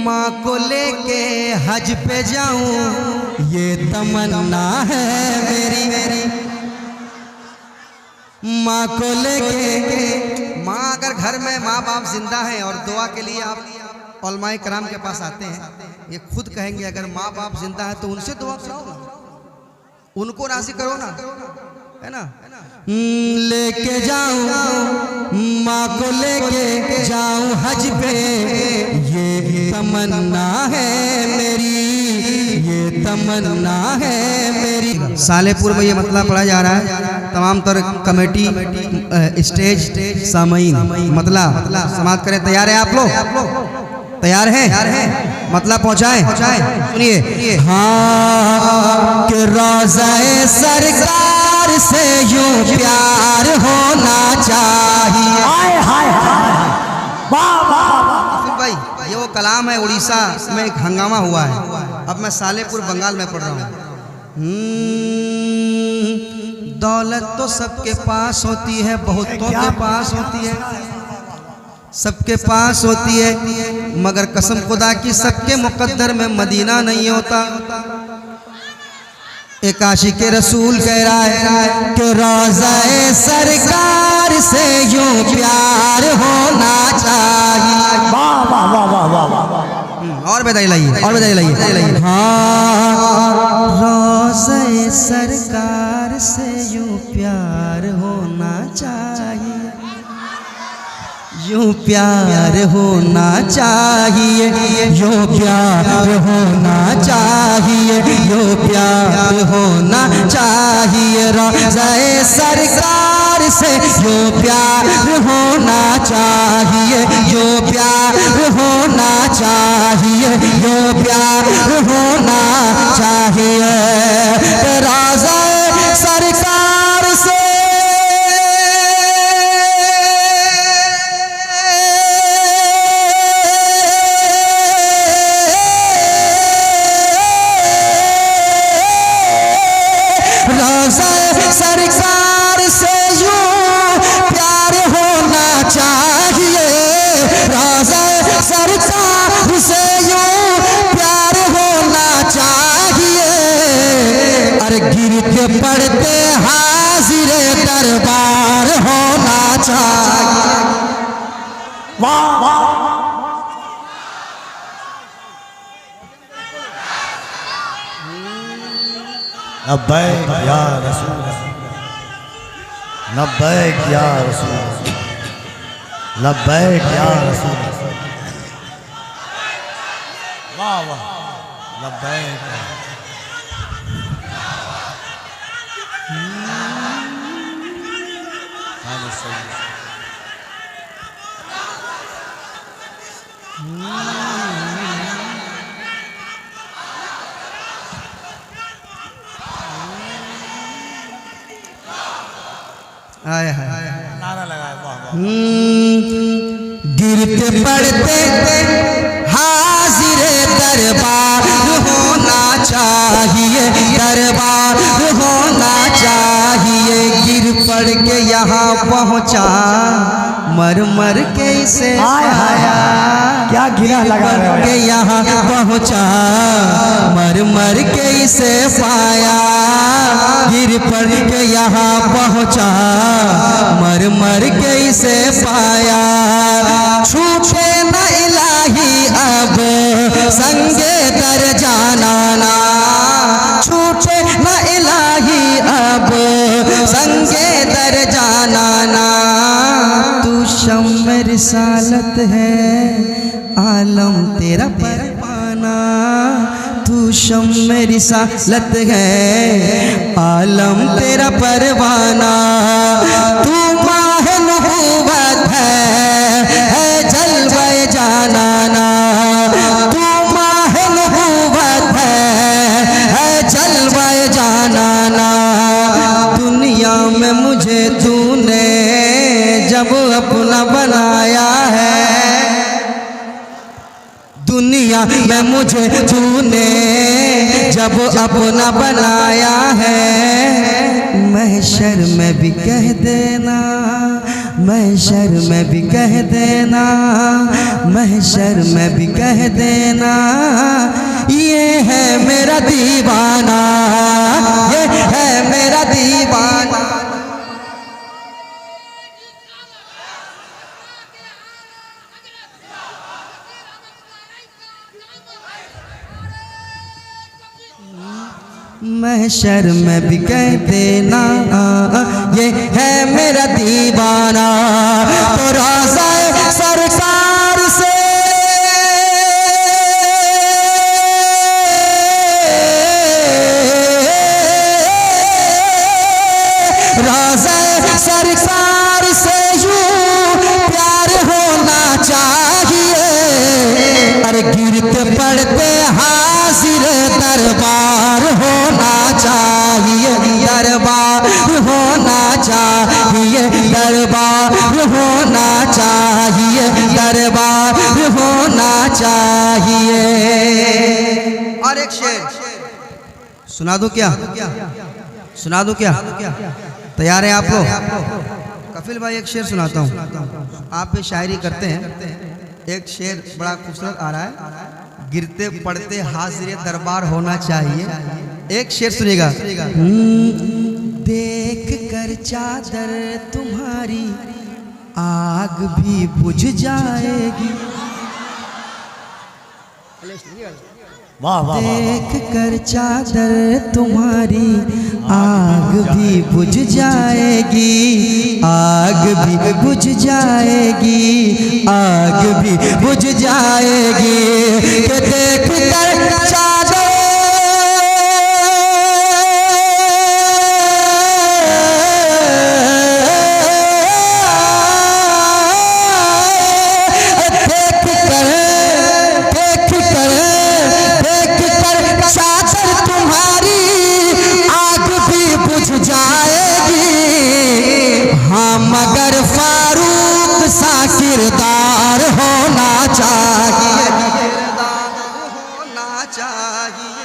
माँ को लेके हज पे जाऊं ये तमन्ना है मेरी। माँ को लेके, माँ अगर घर में माँ बाप जिंदा हैं और दुआ के लिए आप उलमाए कराम के पास आते हैं, ये खुद कहेंगे अगर माँ बाप जिंदा है तो उनसे दुआ कराओ ना, उनको राजी करो ना, है ना। लेके जाऊं माँ को लेके जाऊं हज पे ये तमन्ना है मेरी, ये तमन्ना है मेरी। सालेपुर में ये मतला पढ़ा जा रहा है, तमाम तर कमेटी स्टेज सामईन मतला समाप्त करें। तैयार है आप लोग? तैयार हैं? मतलब पहुंचाएं? सुनिए। हाँ कि रोज़े सरकार से यूं प्यार होना चाहिए। भाई ये वो कलाम है, उड़ीसा में एक हंगामा हुआ है, अब मैं सालेपुर बंगाल में पढ़ रहा हूँ। दौलत तो सबके पास होती है, बहुतों के पास होती है, सबके पास होती है, मगर कसम खुदा की सबके मुकद्दर में मदीना नहीं होता। एक आशिक रसूल कह रहा है कि रोज़े सरकार से यूं प्यार होना चाहिए। वाह वाह वाह वाह वाह वाह। और बधाई लाइए, और बधाई लाइए। हाँ रोज़े सरकार से यूं प्यार होना चाहिए, यूं प्यार होना चाहिए, यूं प्यार होना चाहिए, यूं प्यार होना चाहिए। रोज़े सरकार से यूं प्यार होना चाहिए, यूं प्यार होना चाहिए, यूं प्यार होना चाहिए। रोज़े सरकार से सरकार से यूं प्यार होना चाहिए, रोज़े सरकार से यूं प्यार होना चाहिए। अरे गिरते पड़ते हाजिर दरबार होना चाहिए। वाह वाह। लब्बैक या रसूल, लब्बैक या रसूल, लब्बैक या रसूल। वाह वाह लब्बैक। आया है नारा लगाया। गिरते पड़ते हाजिर दरबार होना चाहिए, दरबार होना चाहिए। गिर पड़ के यहाँ पहुँचा, मर मर के इसे आया, क्या गिरा लगा के यहाँ पहुँचा, मर मर के इसे पाया। गिर पड़ के यहाँ पहुँचा, मर मर के इसे पाया। छूटे न इलाही अब संगे दर जाना ना, छूटे न इलाही अब संगे दर जाना ना। तू शम्म रिसालत है आलम तेरा परवाना, तू शम्म रिसालत है आलम तेरा परवाना। तू माह नबूवत है जलवे जानाना, तू माह नबूवत है जलवे जानाना। दुनिया में मुझे तूने जब अपना बनाया है, दुनिया में मुझे तूने जब अपना बनाया है। महशर में भी कह देना महशर में भी कह देना, महशर में भी कह देना, ये है मेरा दीवाना, ये है मेरा दीवाना। महशर में भी कह देना, ये है मेरा दीवाना। तो रोज़ा सरकार से रोज़ा सरकार से यूं प्यार होना चाहिए। अरे गिरते पड़ते हाजिर दरबार होना चाहिए, दरबार होना चाहिए, दरबार होना चाहिए, दरबार होना चाहिए। और एक शेर सुना दूं क्या? सुना दूं क्या? तैयार है आप लोग? कपिल भाई एक शेर सुनाता हूँ। आप भी शायरी करते हैं। एक शेर बड़ा खूबसूरत आ रहा है। गिरते पड़ते हाजिर दरबार होना चाहिए। एक शेर सुनिएगा। देख कर चादर तुम्हारी आग भी बुझ जाएगी। वाह वाह। देख कर चादर तुम्हारी आग भी बुझ जाएगी, आग भी बुझ जाएगी, आग भी बुझ जाएगी। कि देख कर चादर मगर फारूक सा किरदार होना चाहिए, किरदार होना चाहिए।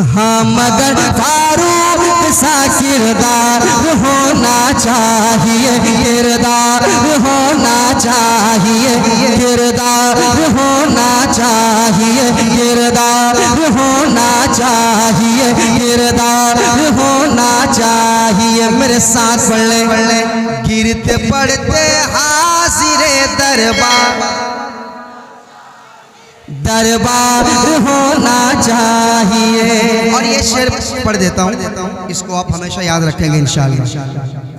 हाँ मगर फारूक सा किरदार होना चाहिए, किरदार होना चाहिए, किरदार होना चाहिए, किरदार होना चाहिए, किरदार होना चाहिए। मेरे साथ पढ़ ले। गिरते पड़ते हाजिरे दरबार, दरबार होना चाहिए। और ये शेर पढ़ देता हूँ, इसको आप हमेशा याद रखेंगे इंशाअल्लाह,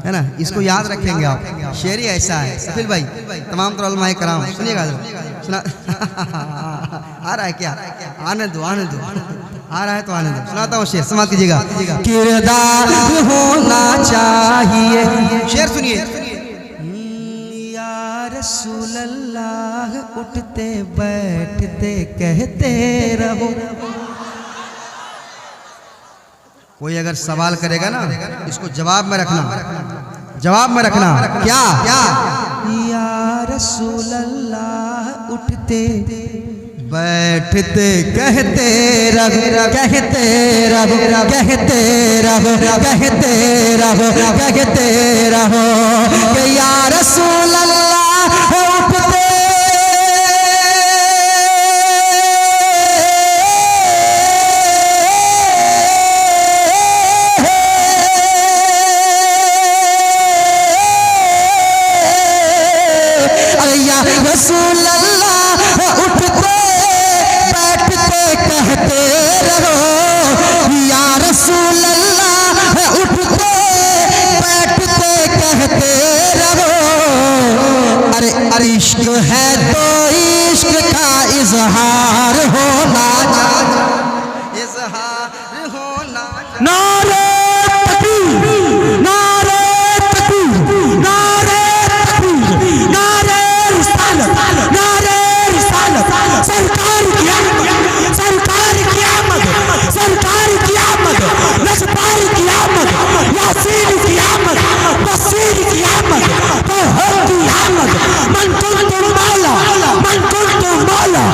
है ना? इसको याद रखेंगे आप। शेर ही ऐसा है। कपिल भाई तमाम तो उलमाए कराम सुनिएगा, सुना आ रहा है क्या? आने दो, आने दो, आ रहा है तो आने दो। सुनाता हूँ शेर, समाप्त कीजिएगा। किरदार होना चाहिए। शेर सुनिए। रसूल अल्लाह उठते बैठते कहते रहो। कोई अगर सवाल करेगा ना, इसको जवाब में रखना, जवाब में रखना। क्या क्या? या रसूल अल्लाह उठते बैठते कहते रहो, कहते रहो, कहते रहो, कहते रहो, कहते रहो कि या रसूल अल्लाह उठते या रसूल अल्लाह उठते बैठते कहते रहो, या रसूल अल्लाह उठते बैठते कहते रहो। अरे इश्क है तो इश्क का इजहार होना चाहिए, इजहार होना चाहिए। नारे तकबीर, नारे तकबीर, नारे तकबीर, नारे रिसालत, नारे रिसालत। सरकार की आमद, सरकार की आमद, सरकार की आमद, नजपार की आमद, यासीन की आमद, बसीर की आमद, तोहर की आमद। मन कुंतु मौला, मन कुंतु मौला,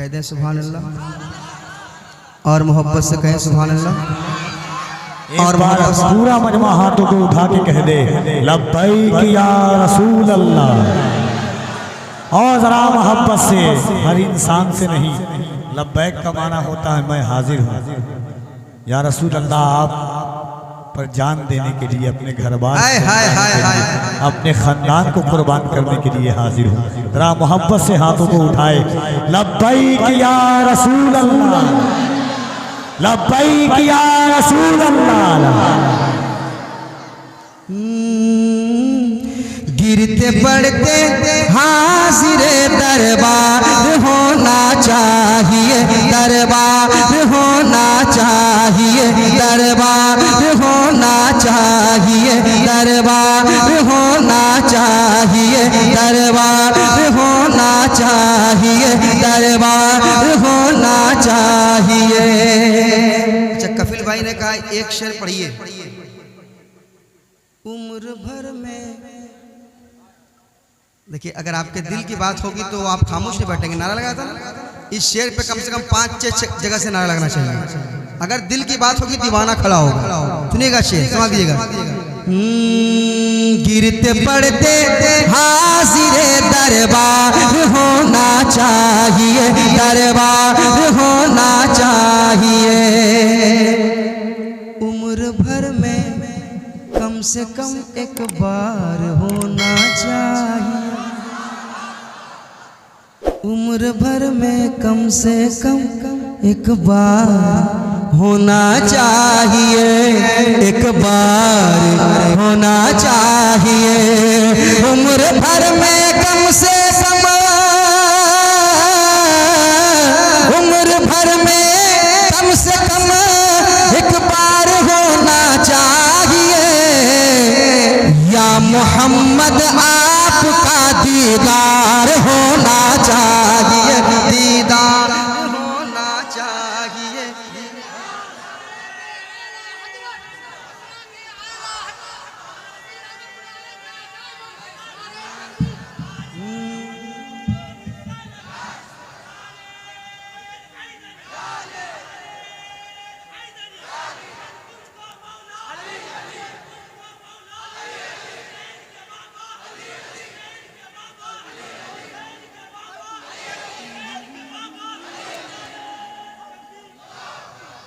कह दें सुभान अल्लाह, और मोहब्बत से कहें सुभान अल्लाह। और बार पूरा मजमा हाथों को उठा के कह दे लब्बैक या रसूल अल्लाह। और जरा मोहब्बत से, हर इंसान से नहीं। लब्बैक का माना होता है मैं हाजिर हूँ या रसूल अल्लाह, आप पर जान देने के लिए अपने घर बार अपने खानदान को कुर्बान करने के लिए हाजिर हूँ। जरा मोहब्बत से हाथों को उठाए लब्बैक या रसूल अल्लाह, लब्बैक या रसूल अल्लाह। गिरते पड़ते हाजिरे दरबार होना चाहिए, दरबार होना चाहिए, दरबार होना चाहिए, दरबार होना चाहिए, दरबार होना चाहिए, दरबार होना चाहिए। अच्छा, कफिल भाई ने कहा एक शेर पढ़िए। उम्र भर में, देखिए अगर आपके दिल की बात होगी तो आप खामोश नहीं बैठेंगे। नारा लगाया था ना, इस शेर पे कम से कम 5-6 जगह से नारा लगना चाहिए। अगर दिल की बात होगी दीवाना खड़ा होगा। सुनिएगा शेर, समझ लीजिएगा। गिरते पड़ते हाजिरे दरबार होना चाहिए, दरबार होना चाहिए। उम्र भर में कम से कम एक बार होना चाहिए, उम्र भर में कम से कम एक बार होना चाहिए, एक बार होना चाहिए। उम्र भर में कम से कम, उम्र भर में कम से कम एक बार होना चाहिए। या मोहम्मद आपका दीदार होना चाहिए, दीदार होना चाहिए।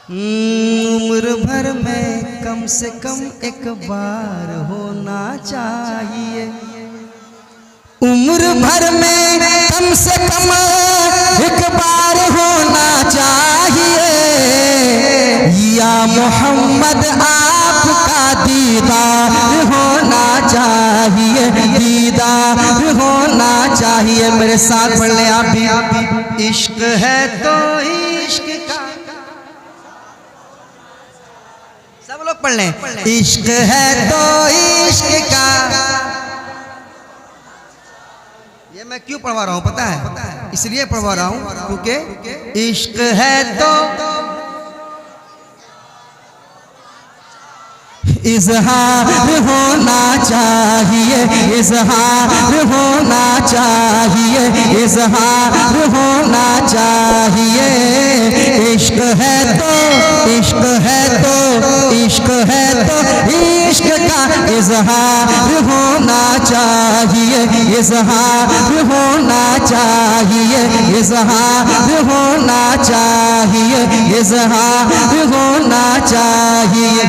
उम्र भर में कम से कम एक बार होना चाहिए, उम्र भर में कम से कम एक बार होना चाहिए। या मोहम्मद आपका दीदार होना चाहिए, दीदार होना चाहिए। मेरे साथ पढ़ लें आप भी। इश्क है तो इश्क का, सब लोग पढ़ लें। इश्क है तो इश्क का, ये मैं क्यों पढ़वा रहा हूं पता है? इसलिए पढ़वा रहा हूं क्योंकि इश्क है तो इजहार होना चाहिए, इजहार होना चाहिए, इजहार होना चाहिए। इश्क है तो, इश्क है तो, इश्क है तो इश्क का इजहार होना चाहिए, इजहार होना चाहिए, इजहार होना चाहिए, इजहार होना चाहिए।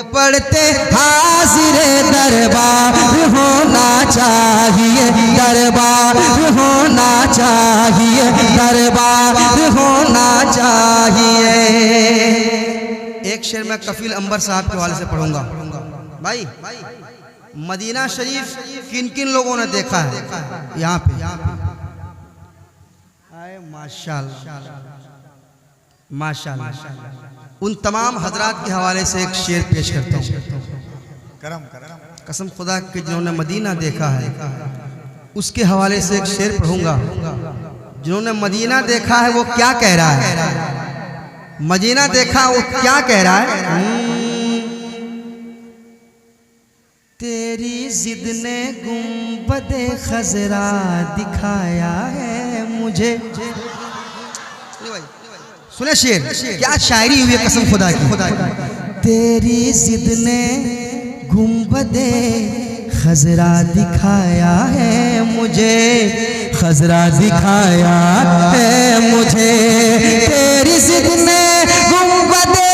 पढ़ते हाजिरे दरबार होना चाहिए, दरबार होना चाहिए, दरबार होना चाहिए। एक शेर मैं कफील अंबर साहब के हवाले से पढ़ूंगा। भाई, मदीना शरीफ किन किन लोगों ने देखा है यहाँ पे? माशाअल्लाह, माशाअल्लाह। उन तमाम हजरात के हवाले से एक शेर पेश करता हूँ। कसम खुदा के जिन्होंने मदीना देखा है उसके हवाले से एक शेर पढ़ूंगा। जिन्होंने मदीना देखा है वो क्या कह रहा है? मदीना देखा वो क्या कह रहा है? तेरी जिद ने गुंबदे खजरा दिखाया है मुझे, सुने शेर, क्या शायरी हुई है कसम खुदा की। तेरी जिद ने गुंबदे खजरा दिखाया है मुझे, खजरा दिखाया है मुझे। तेरी जिद ने गुंबदे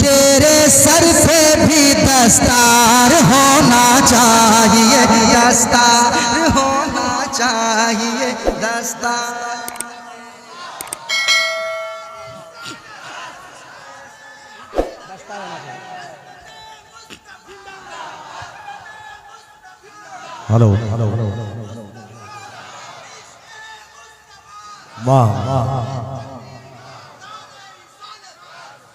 तेरे सर पे भी दस्तार होना चाहिए, दस्तार होना चाहिए, दस्तार। हेलो हेलो वाह वाह।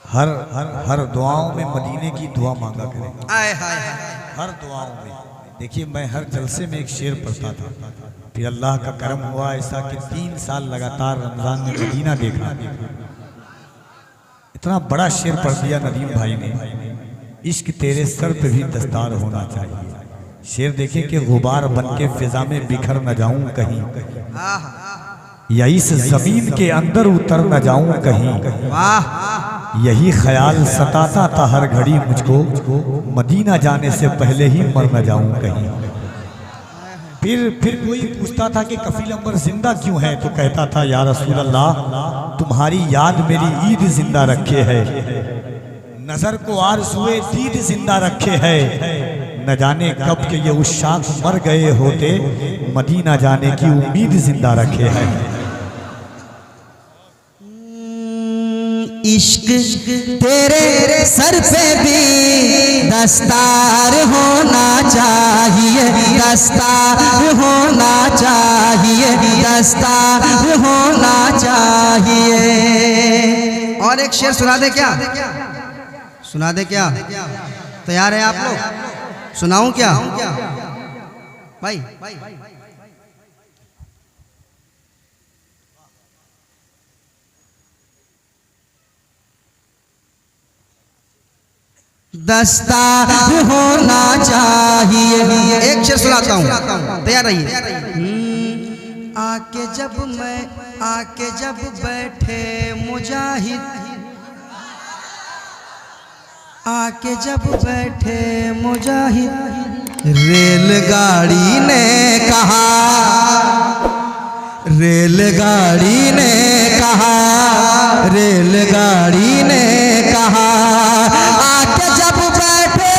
हर हर हर दुआओं में मदीने की दुआ मांगा करें। आए हाय हाय। हर दुआओं में। देखिए मैं हर जलसे में एक शेर पढ़ता था, फिर अल्लाह का करम हुआ ऐसा कि 3 साल लगातार रमजान में मदीना देखा, इतना बड़ा शेर पढ़ दिया नदीम भाई ने, इश्क तेरे सर पे भी दस्तार होना चाहिए। शेर देखे कि गुबार बन के फिजा में बिखर न जाऊं कहीं, या इस जमीन के अंदर उतर न जाऊं कहीं। यही ख्याल सताता था हर घड़ी मुझको, मदीना जाने से पहले ही मर न जाऊं कहीं। फिर कोई पूछता था कि कफील अंबर जिंदा क्यों है, तो कहता था या रसूल अल्लाह तुम्हारी याद मेरी ईद जिंदा रखे है, नजर को आरज़ुए दीद जिंदा रखे है। न जाने कब के ये उशाक मर गए होते, मदीना जाने की उम्मीद जिंदा रखे है। इश्क तेरे सर पे भी दस्तार होना चाहिए, दस्तार होना चाहिए, दस्तार होना चाहिए। और एक शेर सुना दे क्या? सुना दे क्या? तैयार है आप लोग? सुनाऊं क्या भाई? दस्तार होना चाहिए। एक शेर सुनाता हूँ, तैयार रहिए। आके जब बैठे मुजाहिद, आके जब बैठे मुजाहिद, रेलगाड़ी ने कहा, रेलगाड़ी ने कहा, रेलगाड़ी ने कहा, आके जब बैठे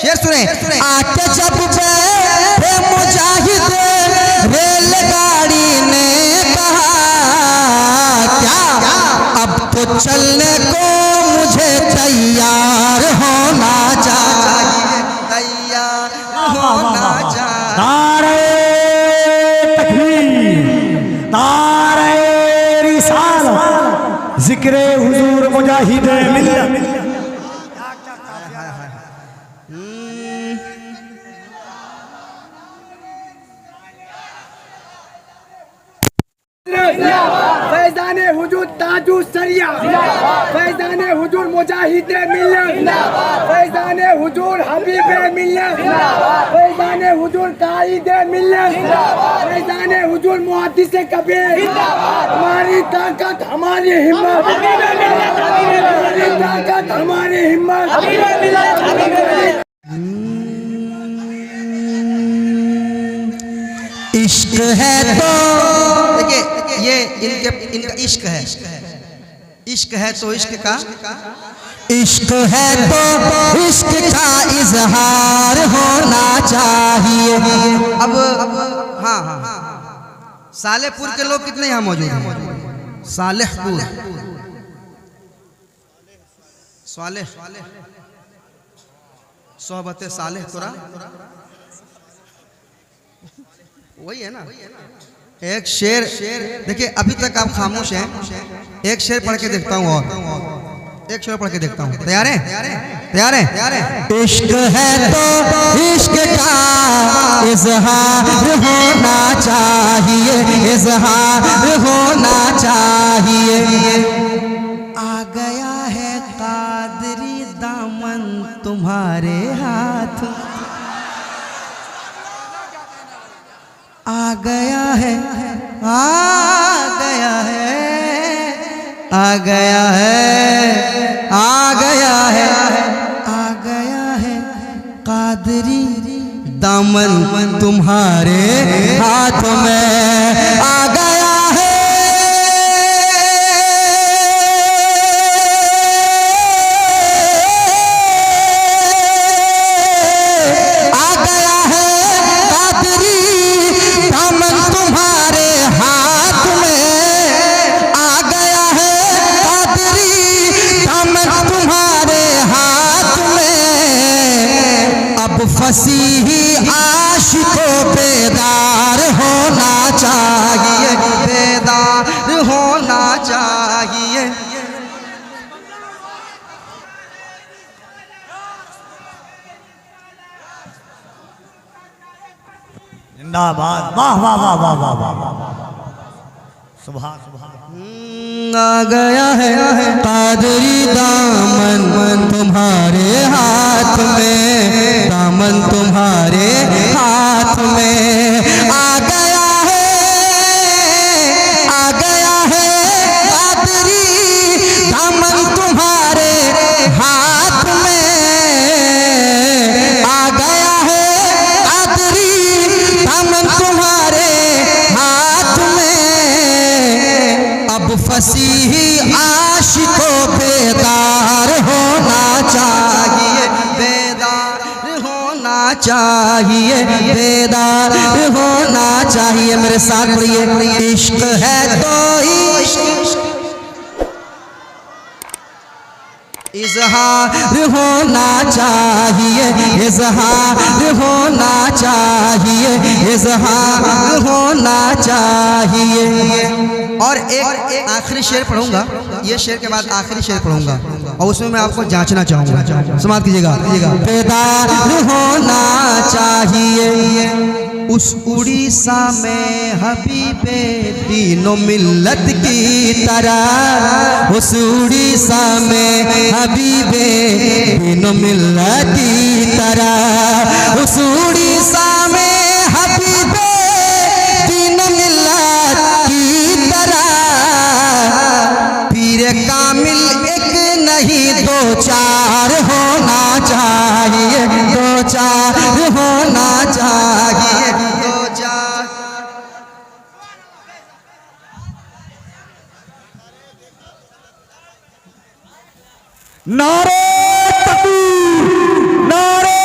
शेर सुने, आके जब बैठे मुजाहिद, रेलगाड़ी ने कहा क्या अब तो चलने को मुझे तैयार होना चाहिए, तैयार होना चाहिए। नारे तकबीर, नारे रिसालत, जिक्रे हुजूर मुजाहिद मिल्लत। फैज़ाने हुजूर ताजु सरिया, फैज़ाने हुजूर मुजाहिद मिल्लत, फैज़ाने हुजूर हबीब मिल्लत, फैज़ाने हुजूर कायद मिल्लत, फैज़ाने हुजूर मुहद्दिस कबीर। हमारी ताकत हमारी हिम्मत, हमारी ताकत हमारी हिम्मत। इश्क है तो देखिए ये इनका इश्क है, इश्क है तो इश्क का, इश्क है तो इश्क का इजहार होना चाहिए। अब हाँ हाँ, सालेहपुर के लोग कितने यहाँ मौजूद हैं? सालेहपुर, सालेह, सोहबत सालेह तुरा वही है ना। एक शेर देखिए, अभी तक आप खामोश हैं, एक शेर पढ़ के देखता हूँ और एक शेर पढ़ के देखता हूँ। तैयार है? तैयार है? इश्क है तो इश्क का इजहार होना चाहिए, इजहार होना चाहिए। आ गया है कादरी दामन तुम्हारे हाथ, आ गया है, आ गया है, आ गया है, आ गया है, आ गया है कादरी दामन तुम्हारे हाथ में, आ गया है, आ गया है कादरी दामन तुम्हारे हाथ में, आ गया है कादरी दामन तुम्हारे हाथ में। अब फसीही आशिकों बेदार होना चाहिए, बेदार होना चाहिए। जिंदाबाद, वाह वाह वाह वाह वाह वाह वाह, सुभान सुभान। आ गया है कादरी दामन तुम्हारे हाथ में, दामन तुम्हारे हाथ में, आ गया है, आ गया है कादरी दामन तुम्हारे हाथ में, आ गया है कादरी दामन तुम्हारे हाथ में। अब फसीही आशिकों बेदार होना चाहिए, बेदार होना चाहिए, बेदार होना चाहिए। मेरे साथ पढ़िए, इश्क है तो इश्क इजहार होना चाहिए, इजहार होना चाहिए, इजहार होना चाहिए। और एक आखिरी शेर पढ़ूंगा, ये शेर के बाद आखिरी शेर पढ़ूंगा और उसमें मैं आपको जांचना चाहूंगा, समाप्त कीजिएगा। बेदार होना चाहिए उस उड़ीसा में हबीबे तीनों मिल्लत की तरह, उस उड़ीसा में हबीबे तीनों मिल्लत की तरह, उस उड़ीसा में हबीबे तीनों मिल्लत की तरह। पीर कामिल एक नहीं दो चार होना चाहिए, दो चार होना चाहिए, दो चार। नारे तकबीर, नारे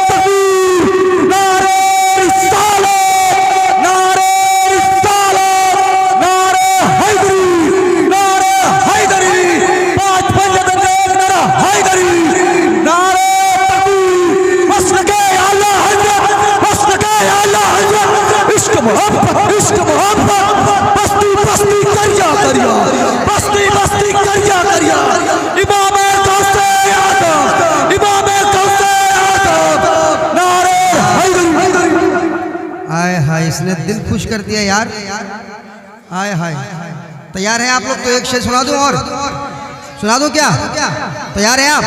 तकबीर, नारे रिसालत, नारे रिसालत, नारे हैदरी, नारे हैदरी, पांच पंजतन नारा हैदरी, नारे तकबीर, मसलके आला हजरत, मसलके आला हजरत, इश्क मोहब्बत, इश्क मोहब्बत, बस्ती बस्ती करिया करिया, बस्ती बस्ती करिया करिया। इमाम हाय हाय, इसने दिल खुश कर दिया यार, हाय हाय। तैयार हैं आप लोग? तो एक शेर सुना दूं और सुना दूं क्या? तैयार हैं आप?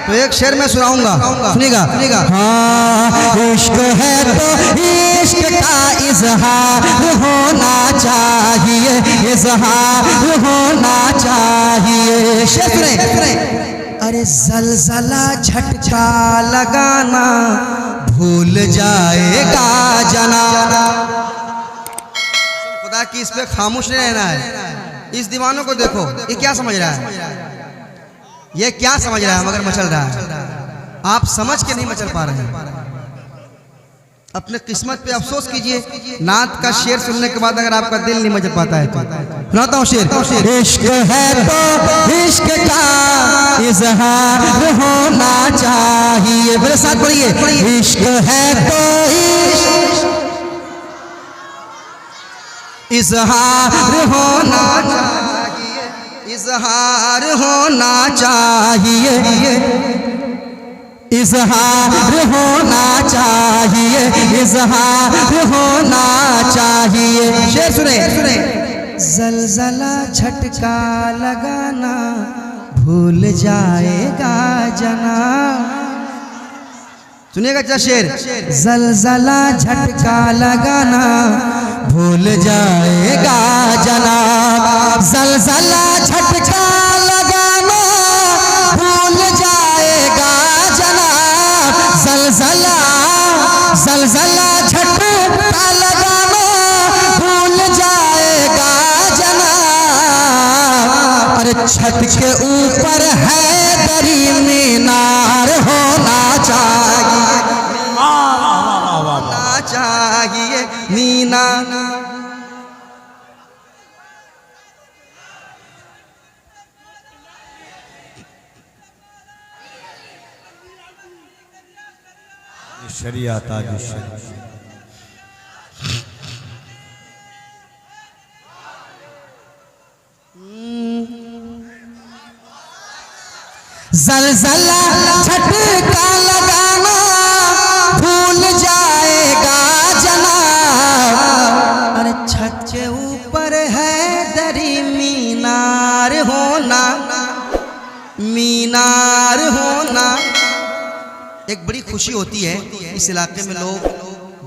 तो एक शेर मैं सुनाऊंगा, सुनिएगा सुनिएगा। हाँ, इश्क है तो इश्क का इजहार होना चाहिए, इजहार होना चाहिए। शेर सुने, अरे जलजला झटका लगाना भूल जाएगा जनाना। खुदा की इस पे खामोश नहीं रहना है। इस दीवानों को देखो, ये क्या समझ रहा है, ये क्या समझ रहा है मगर मचल रहा है। आप समझ के नहीं मचल पा रहे हैं। अपने किस्मत पे अफसोस कीजिए। नात का शेर सुनने के बाद अगर आपका दिल नहीं मचल पाता है तो सुनाता हूँ शेर। इश्क है तो इश्क का इजहार होना चाहिए। मेरे साथ पढ़िए, इश्क है तो इजहार होना चाहिए, इजहार होना चाहिए, इजहार होना चाहिए, इजहार होना चाहिए। शेर सुने, जलजला झटका लगाना भूल जाएगा जना। सुनिएगा क्या शेर, जलजला झटका लगाना भूल जाएगा जना, जलजला झटका लगाना भूल जाएगा जना, जलजला जलजला झटका लगाना भूल जाएगा जना। अरे छत के ऊपर है दरी मीनार होना चाहिए, होना चाहिए मीना। शरिया ताज शरिया। जलजला झटका लगाना भूल जाएगा जना। अरे छत के ऊपर है दरी मीनार होना, मीनार होना। एक बड़ी खुशी होती है इस इलाके में, लोग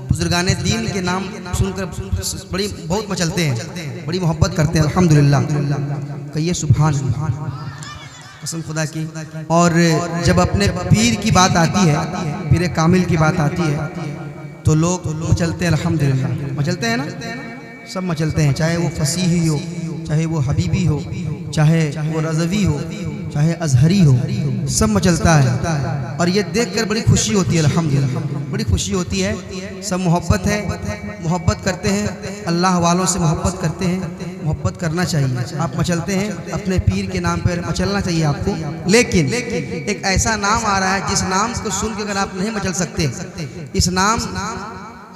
बुजुर्गाने दीन के नाम सुनकर बड़ी बहुत मचलते हैं, बड़ी मोहब्बत करते हैं। अल्हम्दुलिल्लाह, कहिए सुभान अल्लाह, कसम खुदा की। और जब अपने पीर की बात आती है, पीर कामिल की बात आती है, तो लोग मचलते हैं। अल्हम्दुलिल्लाह मचलते हैं ना, सब मचलते हैं, चाहे वो फसीही हो, चाहे वो हबीबी हो, चाहे वो रज़वी हो, चाहे अजहरी हो, सब मचलता है। और ये देखकर बड़ी खुशी होती है, अल्हम्दुलिल्लाह बड़ी खुशी होती है। सब मोहब्बत है, मोहब्बत करते हैं, अल्लाह वालों से मोहब्बत करते हैं, मोहब्बत करना चाहिए। आप मचलते हैं अपने पीर के नाम पर, मचलना चाहिए आपको। लेकिन एक ऐसा नाम आ रहा है जिस नाम को सुन के अगर आप नहीं मचल सकते, इस नाम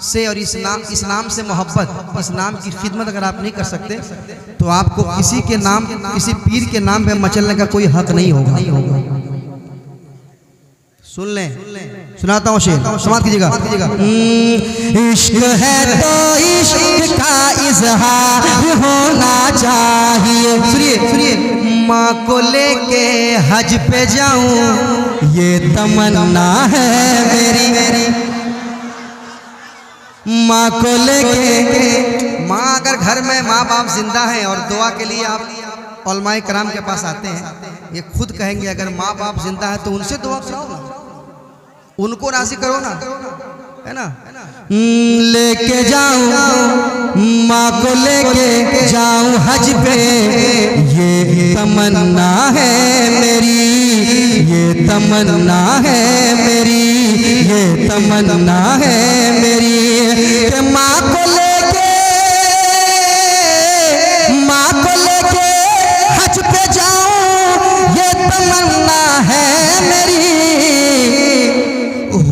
से और इस नाम से मोहब्बत, इस नाम की खिदमत अगर आप नहीं कर सकते, तो आपको किसी के नाम, किसी पीर के नाम पे मचलने का कोई हक नहीं होगा। सुन लें, सुनाता हूँ शेर, समाप्त कीजिएगा। इश्क है तो इश्क का इजहार होना चाहिए। सुनिए सुनिए, माँ को लेके हज पे जाऊं ये तमन्ना है मेरी, माँ को लेके। माँ अगर घर में माँ बाप जिंदा हैं और दुआ के लिए आप उलमाए कराम के पास आते हैं, ये खुद कहेंगे अगर माँ बाप जिंदा है तो उनसे दुआ कराओ ना, उनको राजी करो ना, है ना। लेके जाऊं माँ को लेके जाऊं हज पे ये तमन्ना है मेरी, ये तमन्ना है मेरी, ये तमन्ना है मेरी। कि माँ को लेके हज पे जाऊं ये तमन्ना है मेरी।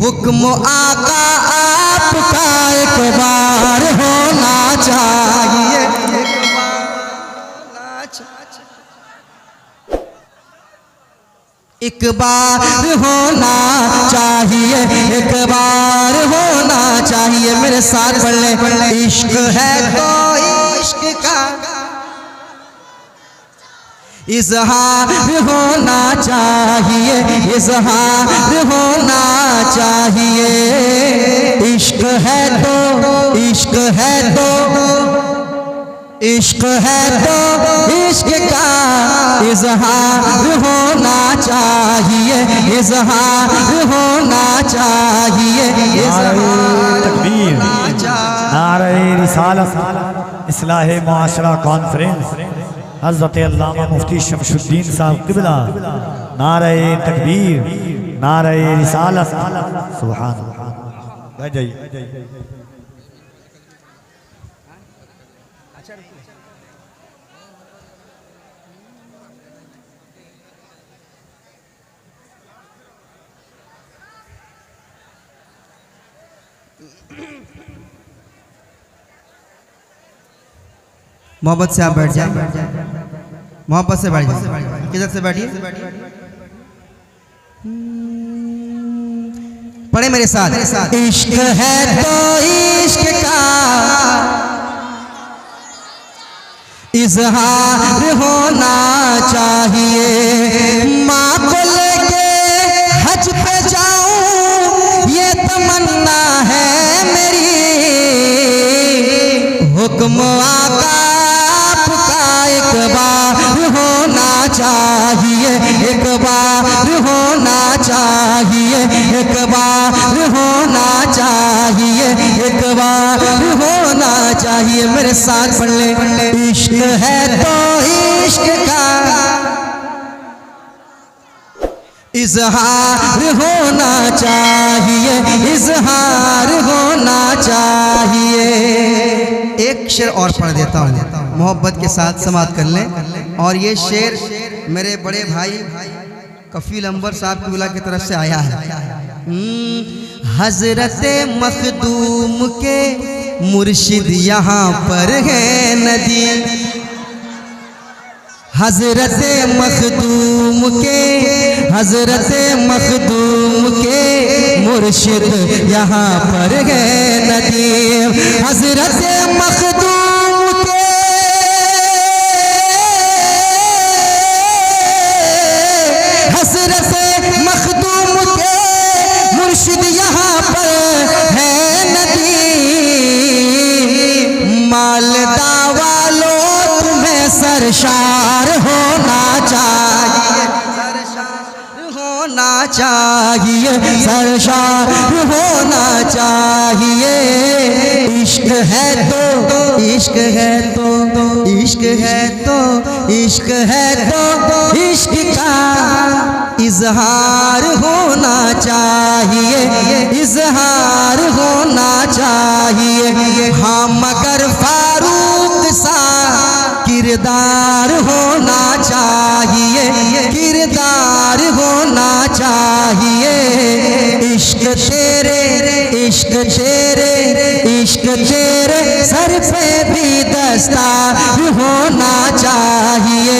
हुक्म आका आपका एक बार होना चाहिए, एक बार होना चाहिए, एक बार होना चाहिए। मेरे साथ पढ़ ले, इश्क है तो इश्क का इजहार होना चाहिए, इजहार होना चाहिए। इश्क है तो इश्क है तो इश्क है तो इश्क का इजहार होना चाहिए, इजहार होना चाहिए, इजहार तकबीर, होना चाहिए। नारे रिसालत इस्लाहे मुआशरा कॉन्फ्रेंस हज़रत अल्लामा मुफ्ती शमशुद्दीन साहब क़िबला, नारे तकबीर, नारे रिसालत, सुभान अल्लाह। जाइए मोहब्बत से आप बैठ जाएं, मोहब्बत से बैठ जाइए, किधर से बैठिए, पढ़े मेरे साथ। इश्क है तो इश्क का इजहार होना चाहिए, माँ को लेके हज पे जाऊं ये तमन्ना है मेरी, हुक्म आका आपका एक बार होना चाहिए, एक बार होना चाहिए, एक बार होना चाहिए, एक बार होना चाहिए। मेरे साथ पढ़ ले। इश्क है तो इश्क का इजहार होना चाहिए, इजहार होना चाहिए। एक शेर और पढ़ देता हूँ, मोहब्बत के साथ समाप्त कर लें। और ये शेर मेरे बड़े भाई कफील अंबर साहब की की तरफ से आया है। हजरत मखदूम के मुर्शिद यहाँ पर है नदी, हजरत मखदूम के, हजरत मखदूम के मुर्शिद यहाँ पर है नदी, हजरत मखदूम के, हजरत मखदूम के मुर्शिद यहाँ पर है नदी। मालदा वालों तुम्हें सरशार होना चाहिए, सरशार होना चाहिए, सरशार होना चाहिए। इश्क है तो, इश्क है तो, इश्क है तो, इश्क है तो इश्क का इजहार होना चाहिए, इजहार होना चाहिए। हाँ मगर फारूक सा किरदार होना चाहिए, किरदार होना चाहिए। इश्क तेरे, इश्क तेरे, इश्क तेरे सर पे भी दस्तार होना चाहिए,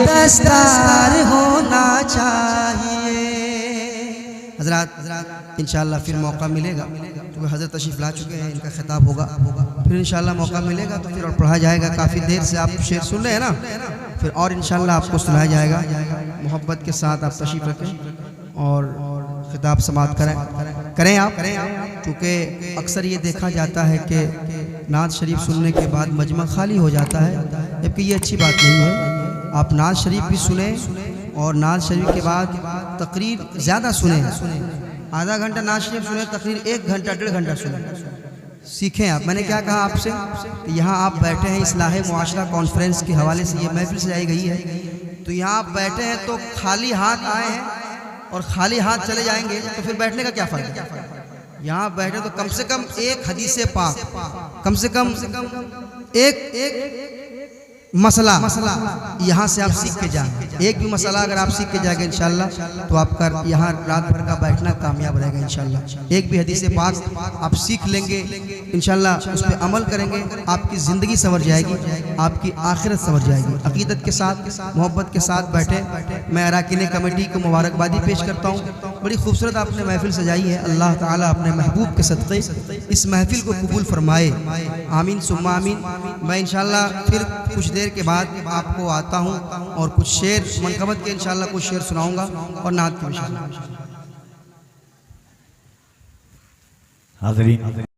दस्तार होना चाहिए। हजरात इंशाअल्लाह फिर मौका मिलेगा, क्योंकि हजरत तशरीफ ला चुके हैं, इनका खिताब होगा, फिर इंशाअल्लाह मौका मिलेगा तो फिर और पढ़ा जाएगा। काफ़ी देर से आप शेर सुन रहे हैं ना, फिर और इंशाअल्लाह आपको सुनाया जाएगा। मोहब्बत के साथ आप तशरीफ रखें और खिताब समाप्त करें आप, क्योंकि अक्सर ये देखा जाता है कि नात शरीफ सुनने के बाद मजमा खाली हो जाता है, जबकि ये अच्छी बात नहीं है। आप नात शरीफ भी सुने और नात शरीफ के बाद तकरीर ज़्यादा सुने, आधा घंटा नात शरीफ सुने, तकरीर 1 घंटा 1.5 घंटा सुने, सीखें आप। मैंने क्या कहा आपसे कि यहाँ आप बैठे हैं इस्लाह मुआशरा कॉन्फ्रेंस के हवाले से ये महफिल सजाई गई है, तो यहाँ आप बैठे हैं तो खाली हाथ आए हैं और खाली हाथ चले जाएंगे तो फिर बैठने का क्या फ़र्क है। यहाँ बैठे तो कम से कम एक हदीस पाक, कम से कम एक मसला यहाँ से आप सीख के जाएं। एक भी मसला अगर आप सीख के जाएंगे इंशाल्लाह तो आपका यहाँ रात भर का बैठना कामयाब रहेगा इंशाल्लाह। एक भी हदीस पाक आप सीख लेंगे इंशाल्लाह, उस पर अमल करेंगे, आपकी ज़िंदगी संवर जाएगी, आपकी आखिरत संवर जाएगी। अकीदत के साथ, मोहब्बत के साथ बैठे। मैं अराकीन कमेटी को मुबारकबादी पेश करता हूँ। बड़ी खूबसूरत आपने महफिल सजाई है। अल्लाह ताला अपने महबूब के सदक़े इस महफिल को कबूल फरमाए, आमीन सुम्मा आमीन। मैं इंशाल्लाह फिर कुछ देर के बाद आपको आता हूँ और कुछ शेर मनकबत के इंशाल्लाह कुछ शेर सुनाऊंगा और नात के इंशाल्लाह। हाज़रीन